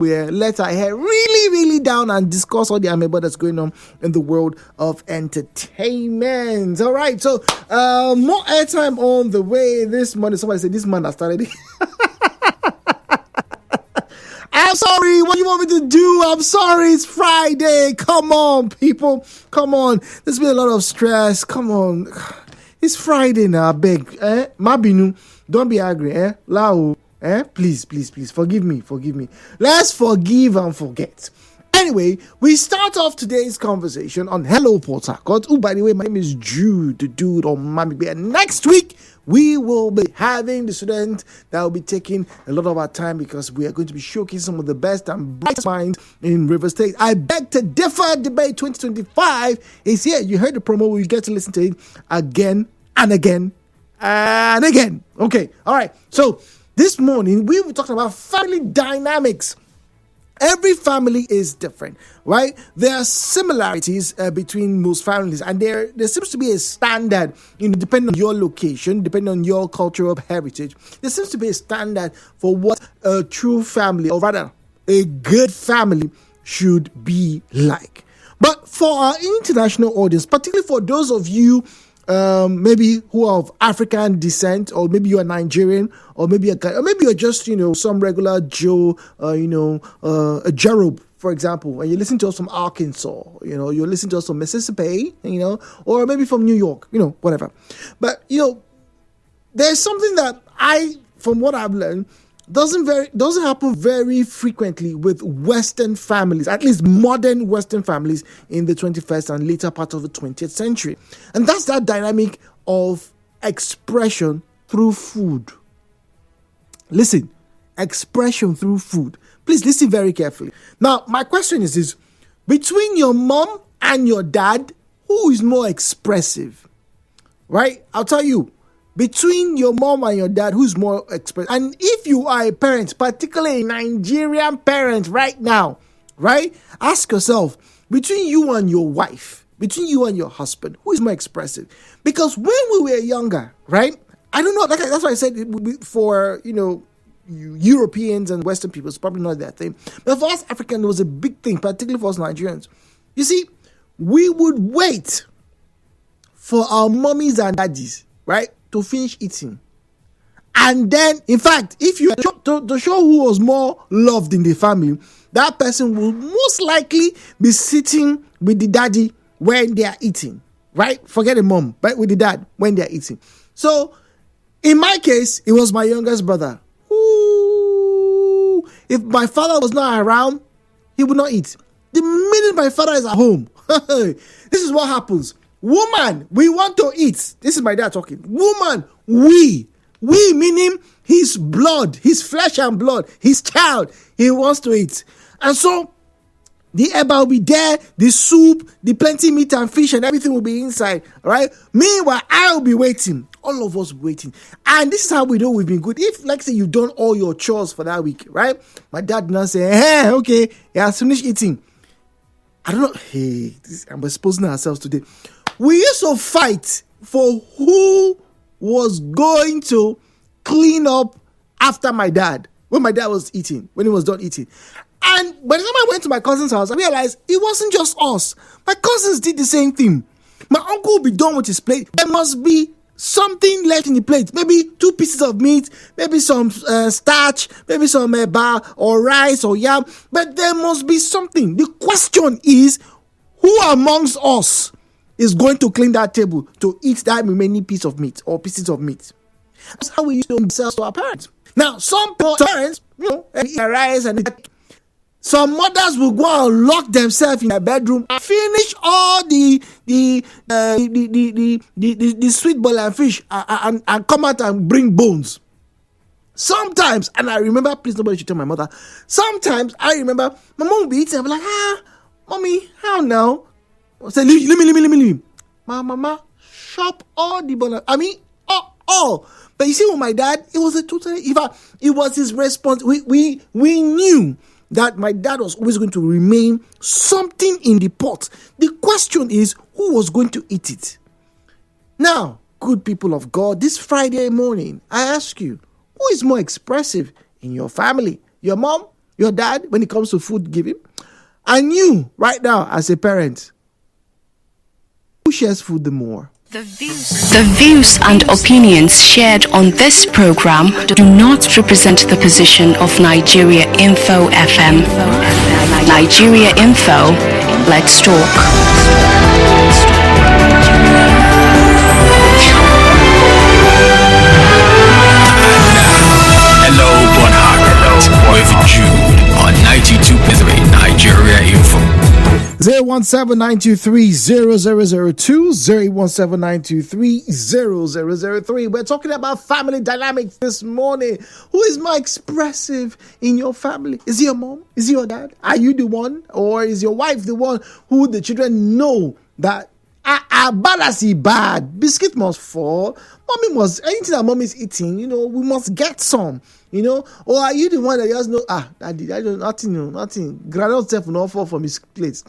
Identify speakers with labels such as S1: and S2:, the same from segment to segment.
S1: let our hair really down and discuss all the ameba that's going on in the world of entertainment. All right, so more airtime on the way this morning. Somebody said this man has started. I'm sorry, what do you want me to do? I'm sorry, it's Friday. Come on, people. Come on. There's been a lot of stress. Come on. It's Friday now, I beg. Mabinu, don't be angry, Lao. Please, forgive me. Let's forgive and forget. Anyway, we start off today's conversation on Hello Port Harcourt. Oh, by the way, my name is Jude, the dude on Mami Bay. And next week, we will be having the student that will be taking a lot of our time because we are going to be showcasing some of the best and brightest minds in River State. I beg to differ. Debate 2025 is here. You heard the promo. We get to listen to it again and again and again. Okay, all right. So this morning, we were talking about family dynamics. Every family is different, right? There are similarities between most families, and there seems to be a standard, depending on your location, depending on your cultural heritage. There seems to be a standard for what a true family, or rather, a good family should be like. But for our international audience, particularly for those of you maybe who are of African descent, or maybe you're Nigerian, or maybe you're just some regular Joe, a Jerob, for example, and you listen to us from Arkansas, you listen to us from Mississippi, or maybe from New York, whatever. But there's something that from what I've learned, doesn't happen very frequently with Western families, at least modern Western families in the 21st and later part of the 20th century. And that's that dynamic of expression through food. Listen, expression through food. Please listen very carefully. Now, my question is this: between your mom and your dad, who is more expressive? Right? I'll tell you. Between your mom and your dad, who's more expressive? And if you are a parent, particularly a Nigerian parent right now, right? Ask yourself, between you and your wife, between you and your husband, who is more expressive? Because when we were younger, right? I don't know, that's why I said for, Europeans and Western people, it's probably not that thing. But for us Africans, it was a big thing, particularly for us Nigerians. You see, we would wait for our mommies and daddies, right, to finish eating. And then, in fact, if you are to show who was more loved in the family, that person will most likely be sitting with the daddy when they are eating, right? Forget the mom, but with the dad when they are eating. So, in my case, it was my youngest brother. Ooh, if my father was not around, he would not eat. The minute my father is at home, this is what happens. Woman, we want to eat. This is my dad talking. Woman, we meaning his blood, his flesh and blood, his child, he wants to eat. And so the eba will be there, the soup, the plenty meat and fish and everything will be inside, right? Meanwhile, I will be waiting. All of us waiting. And this is how we know we've been good. If, like say, you've done all your chores for that week, right? My dad did not say, hey, okay, he has finished eating. I don't know. Hey, I'm exposing ourselves today. We used to fight for who was going to clean up after my dad when my dad was eating, when he was done eating. And by the time I went to my cousin's house, I realized it wasn't just us. My cousins did the same thing. My uncle will be done with his plate. There must be something left in the plate. Maybe 2 pieces of meat, maybe some starch, maybe some eba or rice or yam. But there must be something. The question is, who amongst us is going to clean that table to eat that remaining piece of meat or pieces of meat? That's how we used to ourselves to our parents. Now, some parents, eat rice and some mothers will go and lock themselves in their bedroom and finish all the sweet ball and fish and come out and bring bones. Sometimes, and I remember, please nobody should tell my mother. Sometimes I remember my mom will be eating. I'll be like, mommy, how now? I say, leave me. My mama chop all the bone. I mean, all. But you see, with my dad, it was a totally. It was his response. We knew that my dad was always going to remain something in the pot. The question is, who was going to eat it? Now, good people of God, this Friday morning, I ask you, who is more expressive in your family? Your mom, your dad when it comes to food giving? And you, right now, as a parent, who shares food the more?
S2: The views and opinions shared on this program do not represent the position of Nigeriainfo FM. Nigeriainfo, let's talk.
S3: Hello, Bonhart, with Jude on 92.3 Nigeriainfo.
S1: 017-923-0002, 017-923-0003. We're talking about family dynamics this morning. Who is more expressive in your family? Is it your mom? Is it your dad? Are you the one? Or is your wife the one who the children know that bad as he bad, biscuit must fall, mommy must, anything that mommy is eating, we must get some, or are you the one that just know, daddy, I don't, nothing, granite self will not fall from his plate.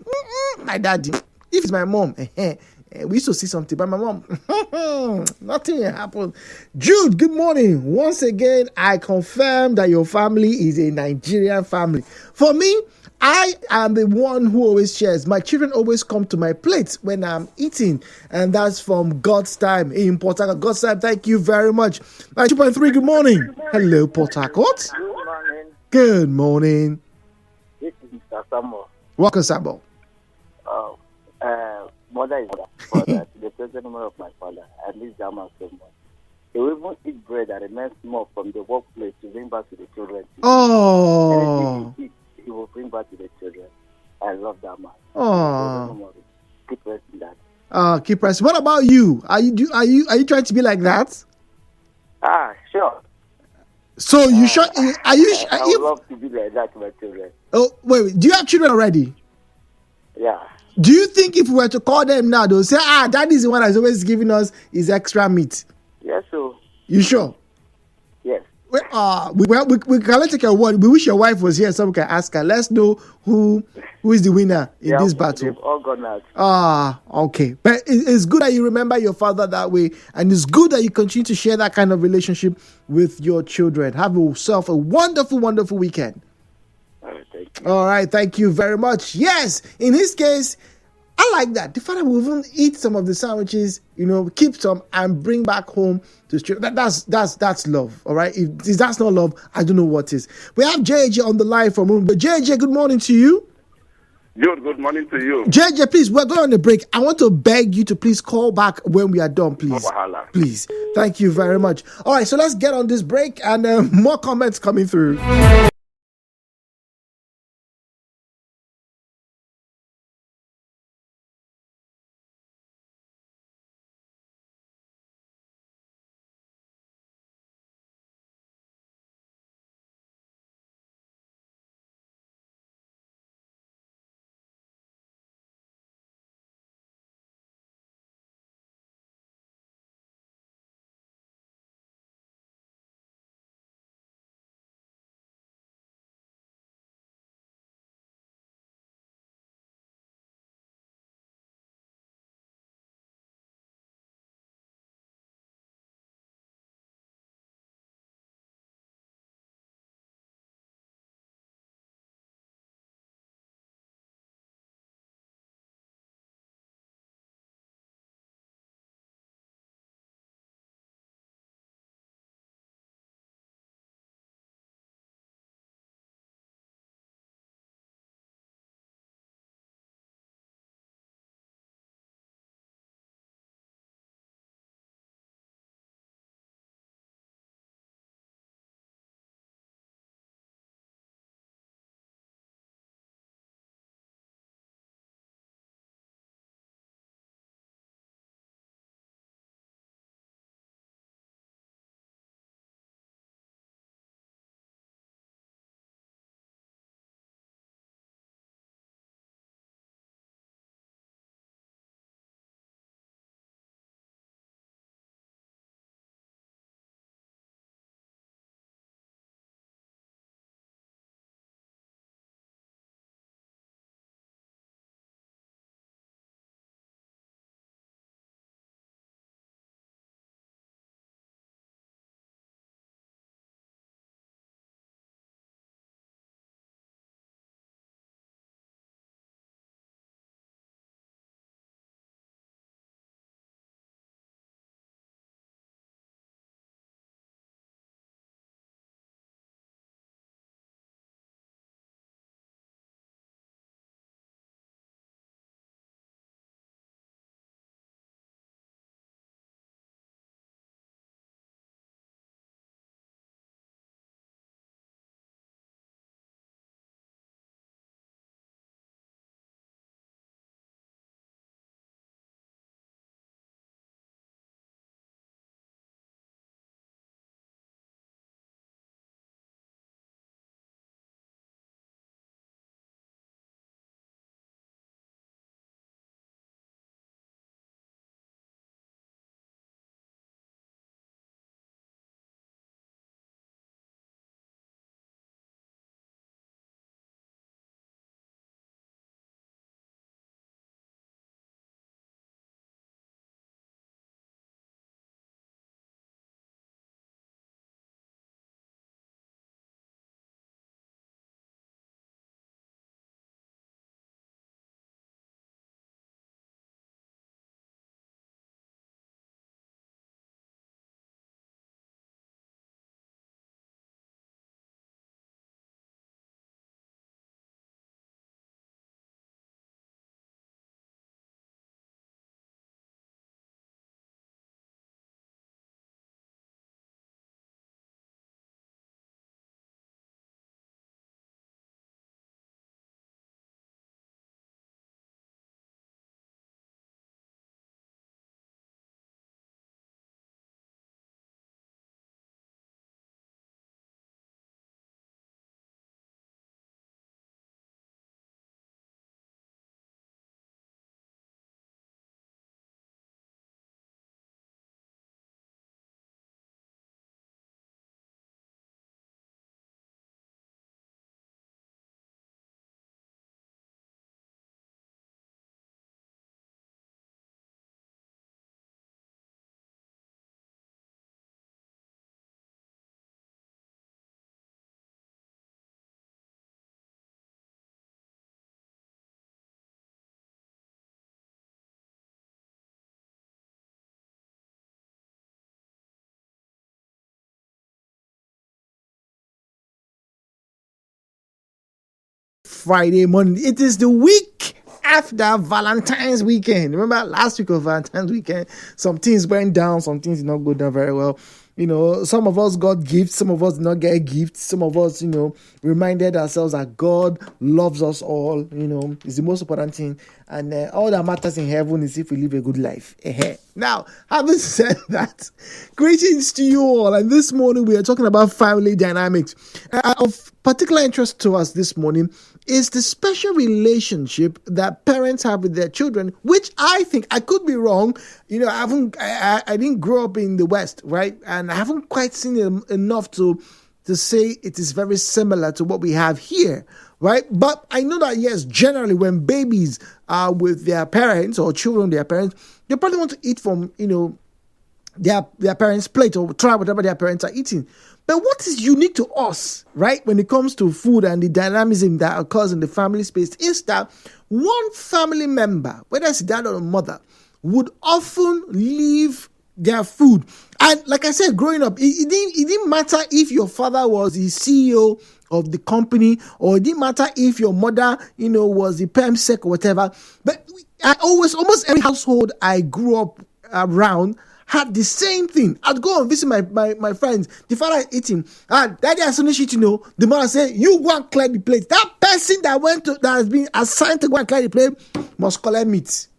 S1: My daddy, if it's my mom, we used to see something, but my mom, nothing will happen. Jude, good morning. Once again, I confirm that your family is a Nigerian family. For me, I am the one who always shares. My children always come to my plate when I'm eating, and that's from God's time in Port Harcourt. God's time, thank you very much. 2.3, good morning. Hello, Port Harcourt.
S4: Good morning.
S1: Good morning.
S4: This is Mr. Samuel.
S1: Welcome, Samuel.
S4: Mother is father. The present number of my father. I miss them so much. They will even eat bread that remains small from the workplace to bring back to the children.
S1: Oh.
S4: He will bring back to the children. I love that man.
S1: Oh.
S4: Keep pressing that.
S1: Keep pressing. What about you? Are you trying to be like that?
S4: Sure.
S1: So you sure? Are you?
S4: I would love to be like that to my children.
S1: Oh wait. Do you have children already?
S4: Yeah.
S1: Do you think if we were to call them now, they'll say, daddy's the one that's always giving us his extra meat?
S4: Yes, so.
S1: You sure?
S4: Yes.
S1: We can take your word. We wish your wife was here so we can ask her. Let's know who is the winner in this battle.
S4: They've all gone out.
S1: Okay. But it's good that you remember your father that way, and it's good that you continue to share that kind of relationship with your children. Have yourself a wonderful, wonderful weekend. All right, thank you very much. Yes, in his case, I like that. The father will even eat some of the sandwiches, keep some and bring back home to his children. That's love, all right? If that's not love, I don't know what is. We have JJ on the line from room. But JJ, good morning to you.
S5: Good morning to you.
S1: JJ, please, we're going on a break. I want to beg you to please call back when we are done, please. Please. Thank you very much. All right, so let's get on this break and more comments coming through. Friday morning. It is the week after Valentine's weekend. Remember last week of Valentine's weekend, some things went down, some things did not go down very well. Some of us got gifts, some of us did not get gifts, some of us, reminded ourselves that God loves us all, is the most important thing. And all that matters in heaven is if we live a good life. Now, having said that, greetings to you all. And this morning we are talking about family dynamics. Of particular interest to us this morning is the special relationship that parents have with their children, which I think, I could be wrong, I didn't grow up in the West, right? And I haven't quite seen it enough to say it is very similar to what we have here, right? But I know that, yes, generally when babies are with their parents or children with their parents, they probably want to eat from, their parents' plate or try whatever their parents are eating. But what is unique to us, right, when it comes to food and the dynamism that occurs in the family space is that one family member, whether it's dad or mother, would often leave their food. And like I said, growing up, it didn't matter if your father was the CEO of the company, or it didn't matter if your mother, was the PEMSEC or whatever. But almost every household I grew up around had the same thing. I'd go and visit my friends. The father eating. Daddy has finished eating. The mother say, you go and clear the plate. That person that has been assigned to go and clear the plate must collect meat.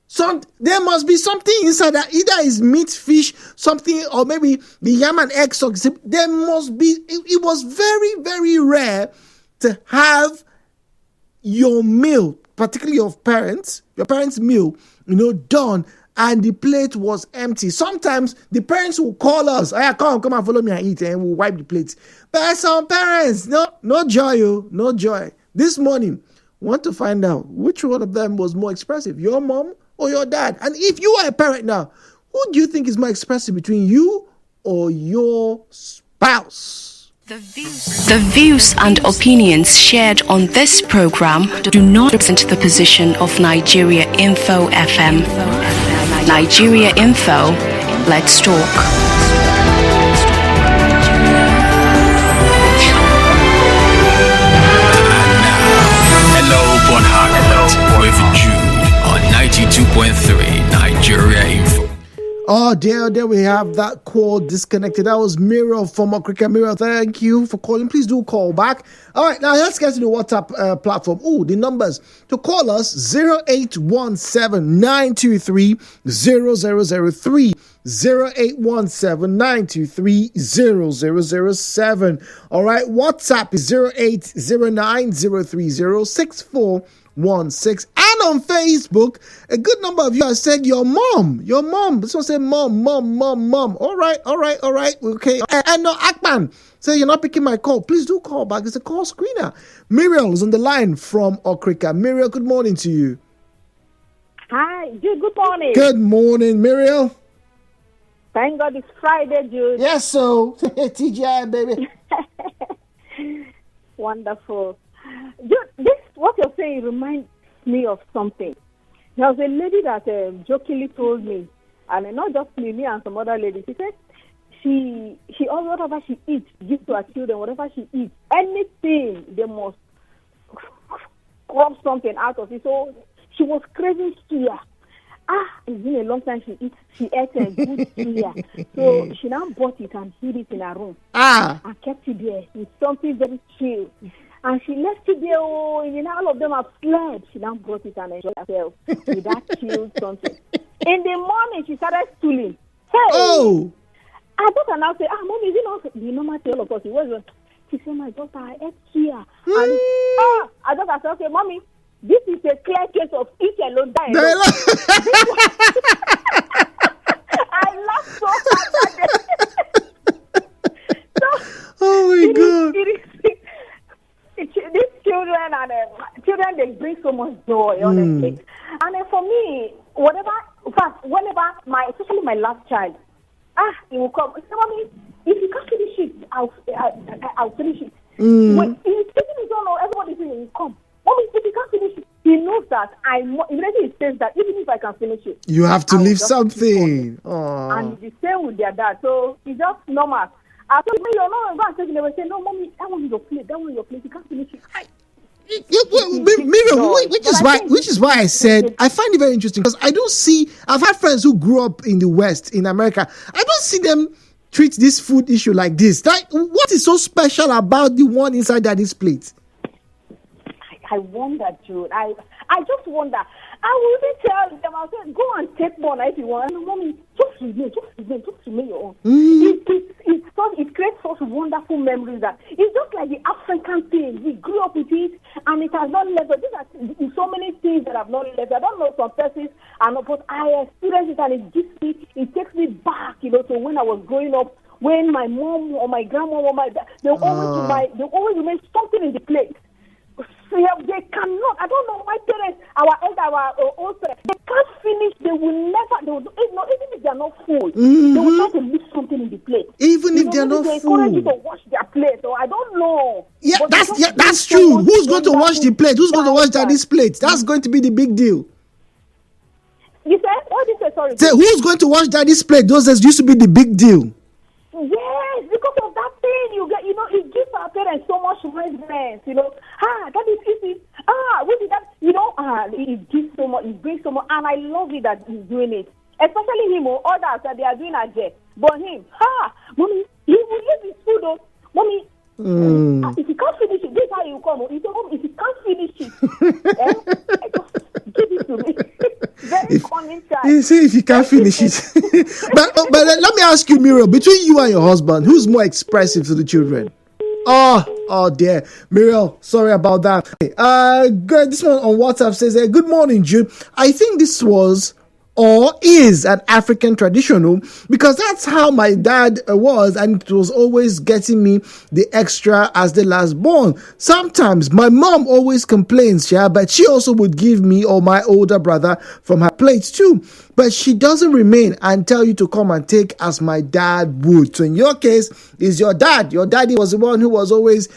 S1: So there must be something inside that either is meat, fish, something, or maybe the yam and egg. So there must be. It was very, very rare to have your meal, particularly your parents' meal, done, and the plate was empty. Sometimes the parents will call us, come and follow me and eat, and we'll wipe the plates. But some parents, no joy, no joy. This morning, want to find out which one of them was more expressive, your mom or your dad? And if you are a parent now, who do you think is more expressive between you or your spouse?
S2: The views and opinions shared on this program do not represent the position of Nigeriainfo FM. Nigeriainfo, let's talk.
S3: Hello, Port Harcourt, with Jude on 92.3 Nigeria Info.
S1: Oh, there we have that call disconnected. That was Miriam from Okrika. Miriam, thank you for calling. Please do call back. All right, now let's get to the WhatsApp platform. Oh, the numbers to call us 0817 923 0003. 0817 0007. All right, WhatsApp is 0809 030 6416. And on Facebook, a good number of you have said your mom. This one said mom. All right. Okay. And no, Akman, say you're not picking my call. Please do call back. It's a call screener. Muriel is on the line from Okrika. Muriel, good morning to you.
S6: Hi, Jude, good morning.
S1: Good morning, Muriel.
S6: Thank God it's Friday, Jude.
S1: Yes, so TGI, baby.
S6: Wonderful. Jude, what you're saying reminds me of something. There was a lady that jokingly told me, and not just me and some other ladies. She said she whatever she eats, gives to her children, whatever she eats, anything, they must crop something out of it. So she was craving suya. It's been a long time she ate a good suya. So she now bought it and hid it in her room. And kept it there with something very chill. And she left it there, and all of them have slept. She now brought it and enjoyed herself with that chilled something. In the morning, she started stooling. Hey!
S1: Oh!
S6: I daughter now say, Mommy, is it not the normal to all of us? She said, my daughter, I ate here. And I daughter said, okay, Mommy, this is a clear case of eat alone, die alone. I laughed so hard that day.
S1: Oh my God.
S6: These children they bring so much joy, honestly. And for me, whenever especially my last child, he will come. He said, Mommy, if you can't finish it, I'll finish it. When he's taking his own, everybody's saying, he come. Mommy, if you can't finish it, he knows that immediately he says that even if I can finish it,
S1: you have to leave something.
S6: And the same with their dad. So it's just normal. I told me, you're not going to take it. They will say, no, Mommy, that one is your plate. You can't finish it.
S1: Miriam, which is why I said I find it very interesting, because I don't see. I've had friends who grew up in the West, in America. I don't see them treat this food issue like this. Like, what is so special about the one inside daddy's plate?
S6: I wonder, Jude. I just wonder. I will even tell them, I'll say, go and take one if you want. And mommy, just remain your own. It creates such wonderful memories that it's just like the African thing. We grew up with it, and it has not left. But these are so many things that have not left. I don't know some persons, but I experience it, and it takes me back, to when I was growing up, when my mom or my grandma or my dad, they always remain something in the plate. They cannot. I don't know why parents, our old parents, they can't finish. They will never. Even if they are not full, they will try to leave something in the plate.
S1: Even if they are not full,
S6: they encourage you to wash their plate. So I don't know.
S1: That's true. Who's going to wash the plate? Who's going to wash daddy's plate? That's going to be the big deal.
S6: You said? What did you say? Sorry.
S1: Say, who's going to wash daddy's plate? Those days used to be the big deal.
S6: Yes, because of that thing you get, it gives our parents so much reverence, that is easy. What is that? It gives so much, it brings so much, and I love it that he's doing it. Especially him or others that they are doing a jet. But him, mommy, he will leave his food, though. Mommy, if you can't finish it, this is how you come. He said, if you can't finish it, just give it to me. Very funny child.
S1: You see, if you can't finish it. but let me ask you, Miriam, between you and your husband, who's more expressive to the children? Oh dear. Muriel, sorry about that. Good. This one on WhatsApp says, good morning, Jude. I think this was or is an African tradition, because that's how my dad was, and it was always getting me the extra as the last born. Sometimes my mom always complains, but she also would give me or my older brother from her plate too. But she doesn't remain and tell you to come and take as my dad would. So in your case, is your dad. Your daddy was the one who was always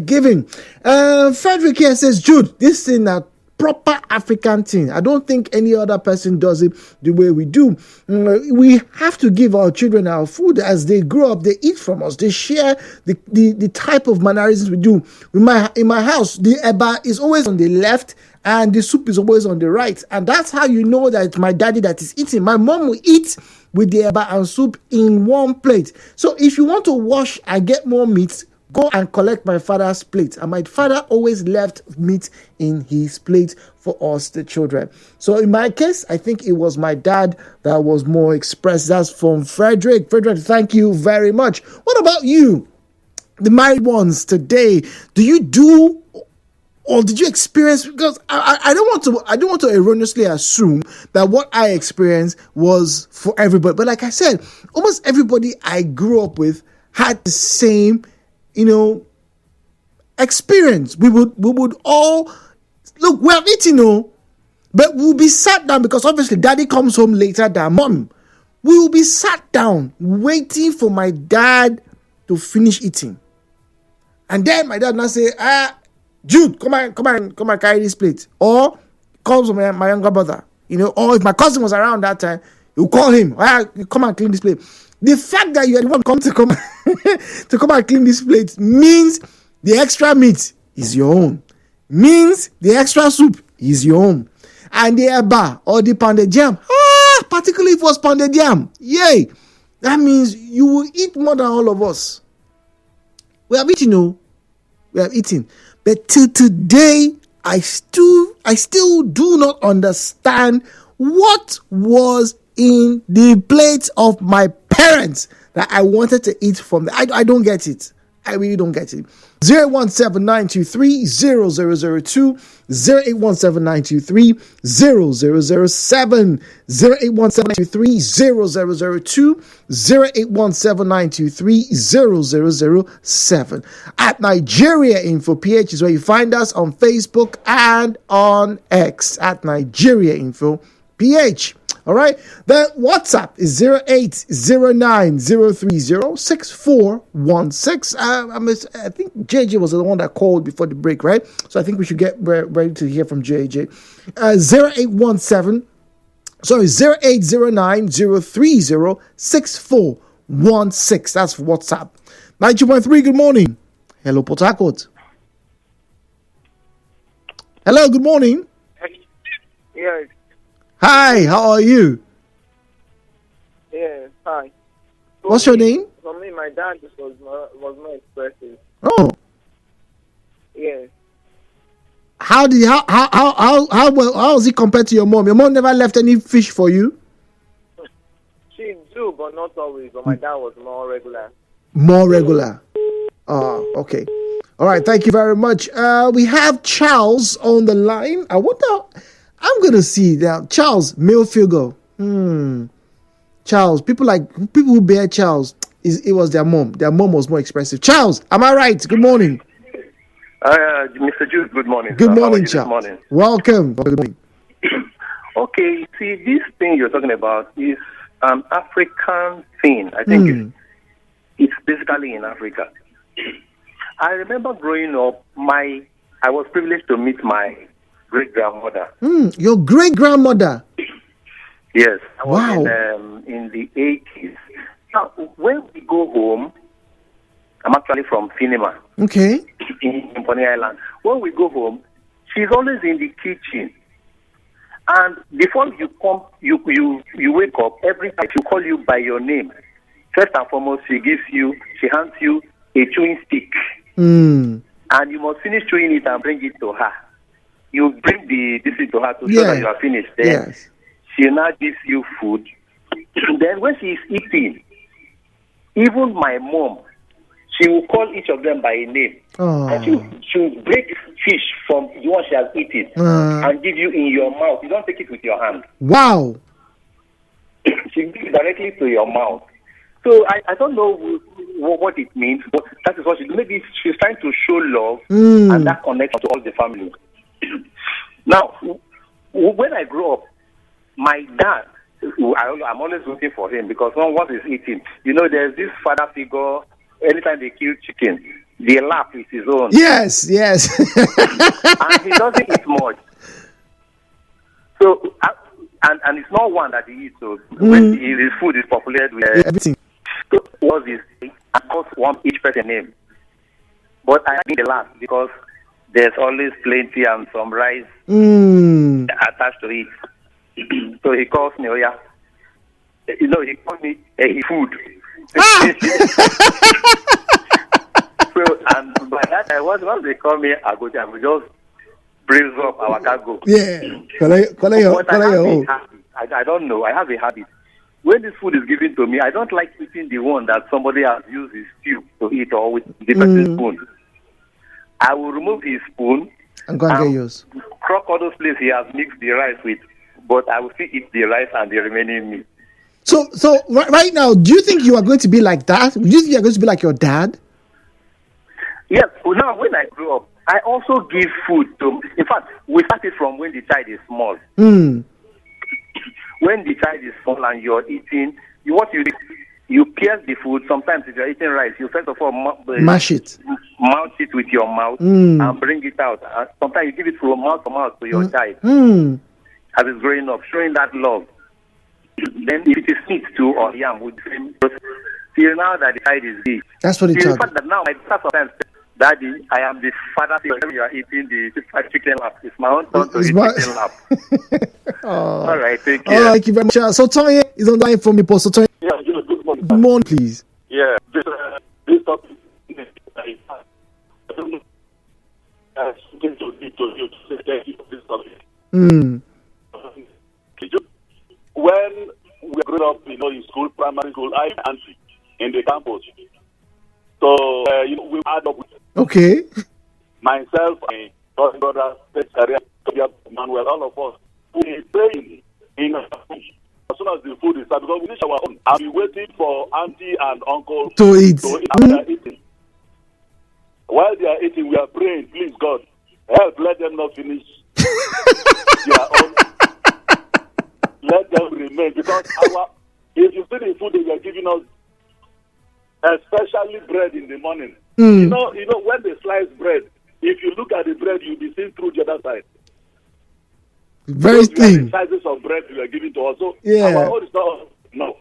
S1: giving. Frederick here says, Jude, this thing that proper African thing. I don't think any other person does it the way we do. We have to give our children our food as they grow up. They eat from us. They share the type of mannerisms we do. In my house, the eba is always on the left and the soup is always on the right. And that's how you know that it's my daddy that is eating. My mom will eat with the eba and soup in one plate. So if you want to wash and get more meat, go and collect my father's plate. And my father always left meat in his plate for us, the children. So in my case, I think it was my dad that was more expressed. That's from Frederick. Frederick, thank you very much. What about you, the married ones today? Do you do, or did you experience? Because I don't want to erroneously assume that what I experienced was for everybody. But like I said, almost everybody I grew up with had the same experience. We would all look, we have eaten, but we'll be sat down because obviously daddy comes home later than mom. We will be sat down waiting for my dad to finish eating. And then my dad now say, Jude, come and carry this plate. Or calls my younger brother, or if my cousin was around that time, you call him, come and clean this plate. The fact that you are the one to come and clean this plate means the extra meat is your own. Means the extra soup is your own. And the eba or the pounded yam, particularly if it was pounded yam, yay! That means you will eat more than all of us. We have eaten, we have eaten. But till today, I still do not understand what was in the plate of my parents that I wanted to eat from. I don't get it. I really don't get it. 08179230002, 08179230007, 08179230002, 08179230007. At Nigeriainfo PH is where you find us on Facebook and on X at Nigeriainfo PH. All right. The WhatsApp is 08030306416. I think JJ was the one that called before the break, right? So I think we should get ready to hear from JJ. 0809-030-6416. That's WhatsApp. 92.3, good morning. Hello, Port Harcourt. Hello, good morning.
S7: Yes.
S1: Hi, how are you?
S7: Yes. Hi.
S1: What's your name?
S7: For me, my dad was more expressive.
S1: Oh.
S7: Yes.
S1: How was it compared to your mom? Your mom never left any fish for you?
S7: She do, but not always. But my dad was more regular.
S1: More regular. Oh, okay. All right, thank you very much. We have Charles on the line. I wonder, I'm going to see now. Charles, male figure. Charles, people who bear Charles, it was their mom. Their mom was more expressive. Charles, am I right? Good morning.
S5: Mr. Jude, good morning.
S1: Good
S5: sir. How are
S1: morning,
S5: you
S1: Charles.
S5: this morning?
S1: Welcome. Good morning.
S5: Okay, see, this thing you're talking about is an African thing. I think it's basically in Africa. I remember growing up, I was privileged to meet my great-grandmother.
S1: Your great-grandmother?
S5: Yes. I was
S1: Wow.
S5: in the 80s. Now, when we go home, I'm actually from Finima.
S1: Okay.
S5: In Bonny Island. When we go home, she's always in the kitchen. And before you come, you wake up, every time she call you by your name. First and foremost, she hands you a chewing stick. And you must finish chewing it and bring it to her. You bring this to her to show that you are finished. Then she now gives you food. Then when she is eating, even my mom, she will call each of them by a name. And she will break fish from the one she has eaten and give you in your mouth. You don't take it with your hand.
S1: Wow.
S5: She gives it directly to your mouth. So I don't know what it means, but that is what she do. Maybe she's trying to show love and that connection to all the family. Now, when I grew up, my dad, I'm always looking for him because once he's eating, there's this father figure. Anytime they kill chicken, the laugh is his own.
S1: Yes.
S5: And he doesn't eat much. So, and it's not one that he eats. So when his food is populated with
S1: everything.
S5: So was his of course one each person name. But I think the last because there's always plenty and some rice attached to it. So he calls me, he calls me food. So and by that time, once they call me I will just brace up our cargo.
S1: Yeah.
S5: I don't know. I have a habit. When this food is given to me, I don't like eating the one that somebody has used his spoon to eat or with the person's spoon. I will remove his spoon
S1: and go and get yours.
S5: Crock all those places he has mixed the rice with, but I will still eat the rice and the remaining meat.
S1: So right now, do you think you are going to be like that? Do you think you are going to be like your dad?
S5: Yes. Well, now, when I grew up, I also give food to. In fact, we started from when the child is small. When the child is small and you're eating, you pierce the food. Sometimes if you're eating rice, you first of all
S1: mash it,
S5: mount it with your mouth and bring it out. Sometimes you give it from mouth to mouth to your child as it's growing up, showing that love. Then if it is meat too or yam, with the same. Till now that the child is big.
S1: That's what it's
S5: the fact that now my dad sometimes says, Daddy, I am the father figure. When you are eating the fried chicken lap, it's my own turn to eat chicken lap. All right, thank you.
S1: Thank you very much. So Tony is on the line from the post. So Tony,
S8: good morning.
S1: Good morning, please.
S8: Yeah, this topic. I don't know. Something to you to say thank you for this topic. When we grew up, in school, primary school, I had auntie in the campus. So, we add up with myself, my brother, Manuel, all of us. We praying in as soon as the food is started, because we finish our own. I'll be waiting for auntie and uncle
S1: to eat.
S8: After eating. While they are eating, we are praying, please God, help, let them not finish their own. Let them remain, because if you see the food they are giving us, especially bread in the morning. You know when they slice bread, if you look at the bread, you'll be seen through the other side.
S1: Very thin.
S8: The sizes of bread you are giving to us. So our own is not no.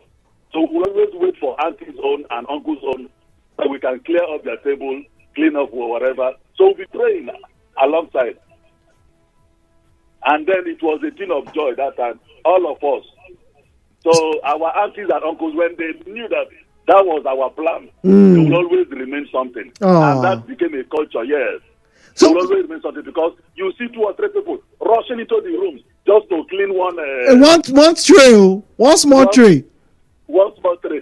S8: So we always wait for auntie's own and uncle's own so we can clear up their table, clean up or whatever. So we'll be praying alongside. And then it was a thing of joy that time, all of us. So our aunties and uncles, when they knew that was our plan, they will always remain something. And that became a culture, yes. So it will always remain something because you see 2 or 3 people rushing into the rooms just to clean one
S1: tray, one small tray.
S8: One small tray.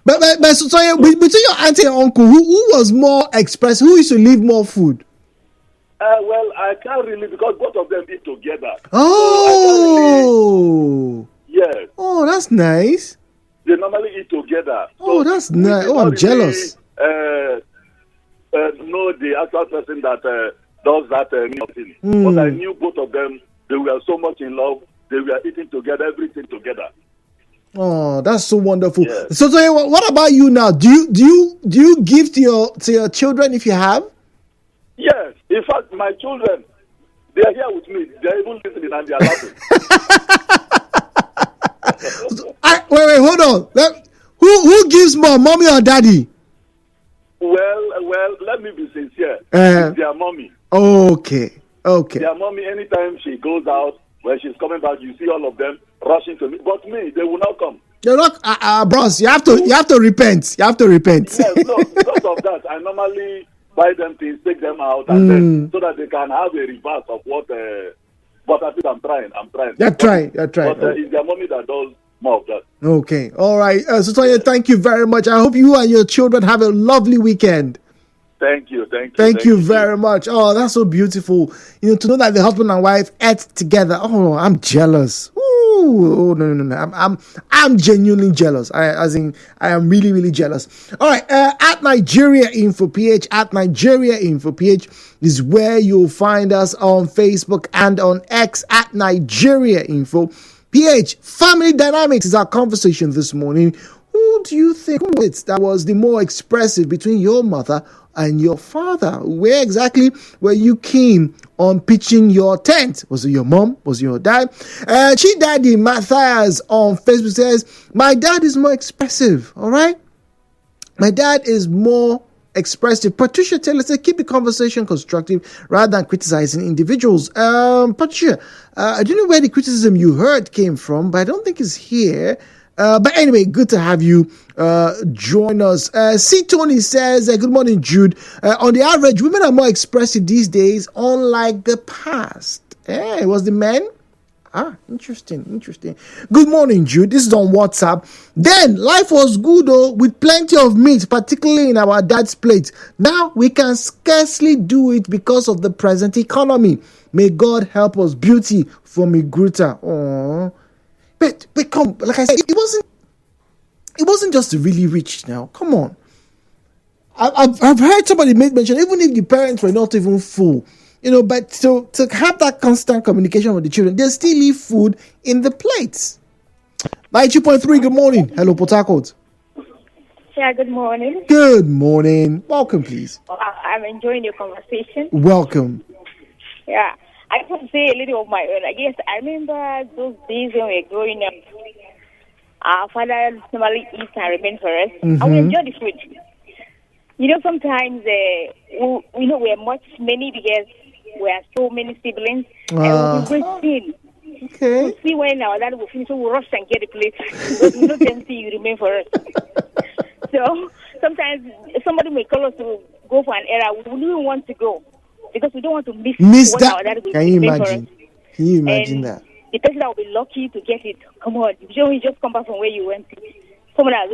S1: but so between your auntie and uncle, who was more expressive? Who used to leave more food?
S8: Well, I can't really because both of them eat together.
S1: Oh.
S8: Yes.
S1: Oh, that's nice.
S8: They normally eat together.
S1: Oh, so that's nice. Oh, I'm jealous.
S8: Know the actual person that does that thing. But I knew both of them. They were so much in love. They were eating together, everything together.
S1: Oh, that's so wonderful.
S8: Yes.
S1: So what about you now? Do you give to your children if you have?
S8: Yes. In fact, my children, they are here with me. They are even listening and they are laughing.
S1: Wait, hold on. Who gives more, mommy or daddy?
S8: Well, let me be sincere. It's their mommy.
S1: Okay.
S8: Their mommy, anytime she goes out, when she's coming back, you see all of them rushing to me. But me, they will not come.
S1: You're not, bros. You have to repent. You have to repent.
S8: Yes, no, because of that, I normally buy them things, take them out, and then so that they can have a reverse of what. But I think I'm trying.
S1: You're trying.
S8: But it's their mommy that does more of that.
S1: Okay. All right. So Tonya, thank you very much. I hope you and your children have a lovely weekend.
S8: Thank you.
S1: Thank you very much. Oh, that's so beautiful. To know that the husband and wife ate together. Oh, I'm jealous. Ooh, no. I'm genuinely jealous. I am really, really jealous. All right. At Nigeriainfo PH, at Nigeriainfo PH is where you'll find us on Facebook and on X at Nigeriainfo PH. Family dynamics is our conversation this morning. Who do you think that was the more expressive between your mother and your father? Where exactly were you keen on pitching your tent? Was it your mom? Was it your dad? Chi Daddy Matthias on Facebook says, my dad is more expressive. All right. My dad is more expressive. Patricia Taylor said, keep the conversation constructive rather than criticizing individuals. Patricia, I don't know where the criticism you heard came from, but I don't think it's here. But anyway, good to have you join us. C. Tony says, good morning, Jude. On the average, women are more expressive these days, unlike the past. It was the men? Interesting. Good morning, Jude. This is on WhatsApp. Then, life was good, though, with plenty of meat, particularly in our dad's plate. Now, we can scarcely do it because of the present economy. May God help us. Beauty from Igruta. Aww. But come, like I said, it wasn't just the really rich now. Come on. I've heard somebody make mention, even if the parents were not even full, but to have that constant communication with the children, they still leave food in the plates. 92.3, good morning. Hello, Port Harcourt.
S9: Yeah, good morning.
S1: Good morning. Welcome, please.
S9: I'm enjoying your conversation.
S1: Welcome.
S9: Yeah. I just want to say a little of my own. I guess I remember those days when we were growing up. Our father normally eats and remains for us. And we enjoy the food. Sometimes, we're many because we are so many siblings. And we wait.
S1: Okay.
S9: We see when our dad will finish, so we rush and get the plate. But we don't then see you remain for us. So sometimes somebody may call us to go for an errand. We don't even want to go. Because we don't want to miss
S1: that. Can you imagine that?
S9: The person that will be lucky to get it. Come on, you just come back from where you went. Someone has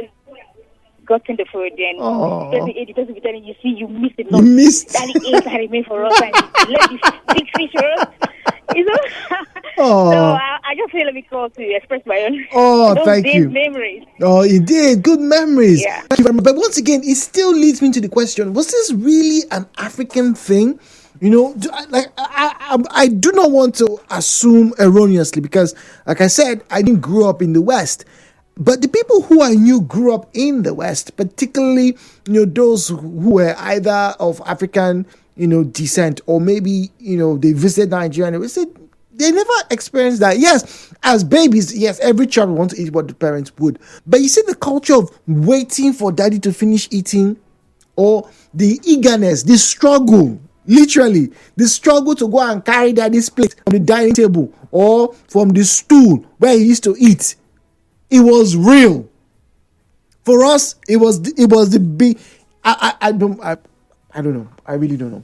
S9: gotten the food, then the person will tell you, see, you missed it.
S1: You missed.
S9: Daddy ate and remained for us, and let the big fish for us. So I just feel a bit called to express my own.
S1: Thank you.
S9: Memories.
S1: Indeed, good memories.
S9: Yeah.
S1: Thank you very much. But once again, it still leads me to the question: was this really an African thing? I do not want to assume erroneously because, like I said, I didn't grow up in the West. But the people who I knew grew up in the West, particularly, those who were either of African, descent, or maybe, they visited Nigeria and they never experienced that. Yes, as babies, yes, every child wants to eat what the parents would. But you see the culture of waiting for daddy to finish eating, or the eagerness, the struggle, Literally, the struggle to go and carry daddy's plate from the dining table or from the stool where he used to eat, it was real. For us, it was the big. I don't know. I really don't know.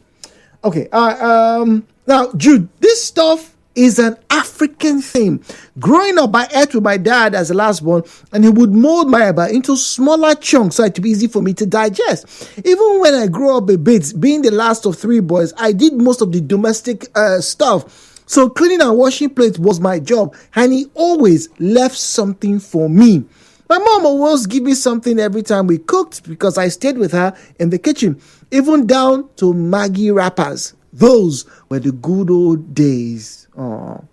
S1: Okay. Now, Jude, this stuff is an African thing. Growing up, I ate with my dad as the last born, and he would mold my eba into smaller chunks so it would be easy for me to digest. Even when I grew up a bit, being the last of 3 boys, I did most of the domestic stuff. So cleaning and washing plates was my job, and he always left something for me. My mom always give me something every time we cooked because I stayed with her in the kitchen, even down to Maggie wrappers. Those were the good old days. Aww.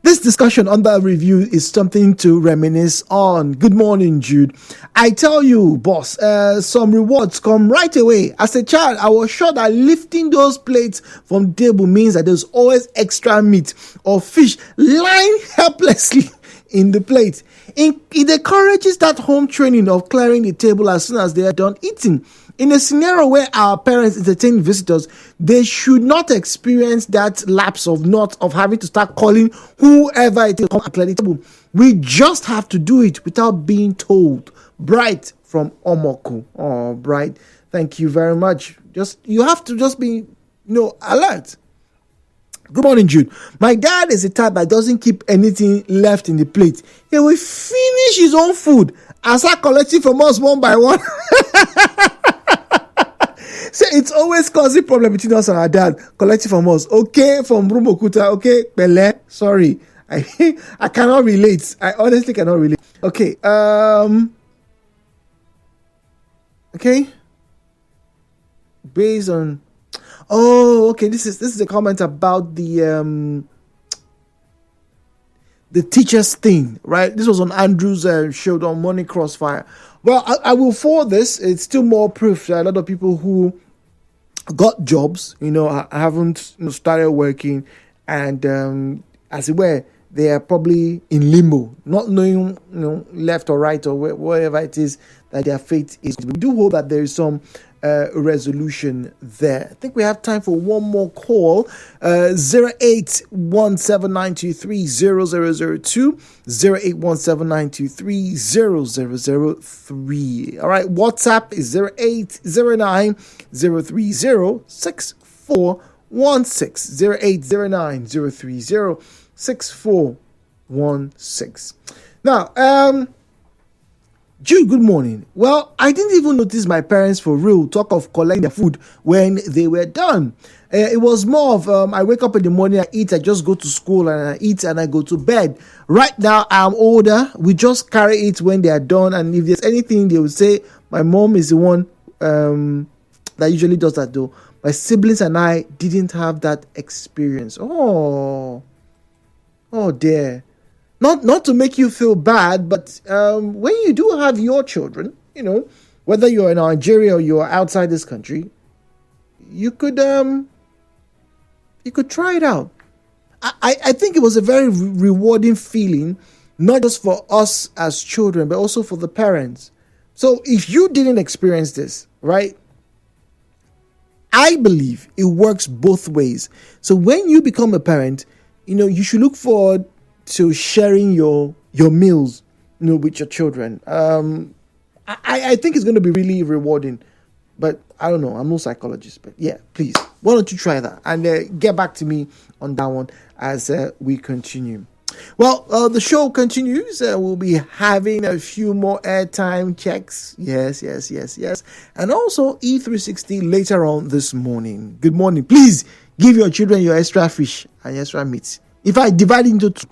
S1: This discussion under review is something to reminisce on. Good morning, Jude. I tell you, boss, some rewards come right away. As a child, I was sure that lifting those plates from the table means that there's always extra meat or fish lying helplessly in the plate. It encourages that home training of clearing the table as soon as they are done eating. In a scenario where our parents entertain visitors, they should not experience that lapse of having to start calling whoever it is to come and clear the table. We just have to do it without being told. Bright from Omoku. Oh, Bright, thank you very much. You have to just be, alert. Good morning, Jude. My dad is the type that doesn't keep anything left in the plate. He will finish his own food and start collecting from us one by one. So it's always causing problem between us and our dad, collecting from us. Okay, from Rumokuta. Okay, Pele. Sorry, I cannot relate. I honestly cannot relate. Okay. Okay. Based on. Oh, okay. This is a comment about the teachers thing, right? This was on Andrew's show on Morning Crossfire. Well, I will forward this. It's still more proof that a lot of people who got jobs, haven't started working, and as it were, they are probably in limbo, not knowing, left or right or whatever it is that their fate is. We do hope that there is some resolution there. I think we have time for one more call. 081792300002, 081792300003. All right, WhatsApp is 0809030641, 0809030641. Now, Jude, good morning. Well, I didn't even notice my parents for real talk of collecting their food when they were done. It was more of I wake up in the morning, I eat, I just go to school and I eat and I go to bed. Right now, I'm older. We just carry it when they are done. And if there's anything, they will say, my mom is the one that usually does that though. My siblings and I didn't have that experience. Oh dear. Not to make you feel bad, but when you do have your children, whether you're in Nigeria or you're outside this country, you could try it out. I think it was a very rewarding feeling, not just for us as children, but also for the parents. So if you didn't experience this, right, I believe it works both ways. So when you become a parent, you should look forward to sharing your meals, with your children. I think it's going to be really rewarding, but I don't know. I'm no psychologist, but yeah, please, why don't you try that and get back to me on that one as we continue. Well, the show continues. We'll be having a few more airtime checks. Yes. And also E360 later on this morning. Good morning. Please give your children your extra fish and extra meat. If I divide into two.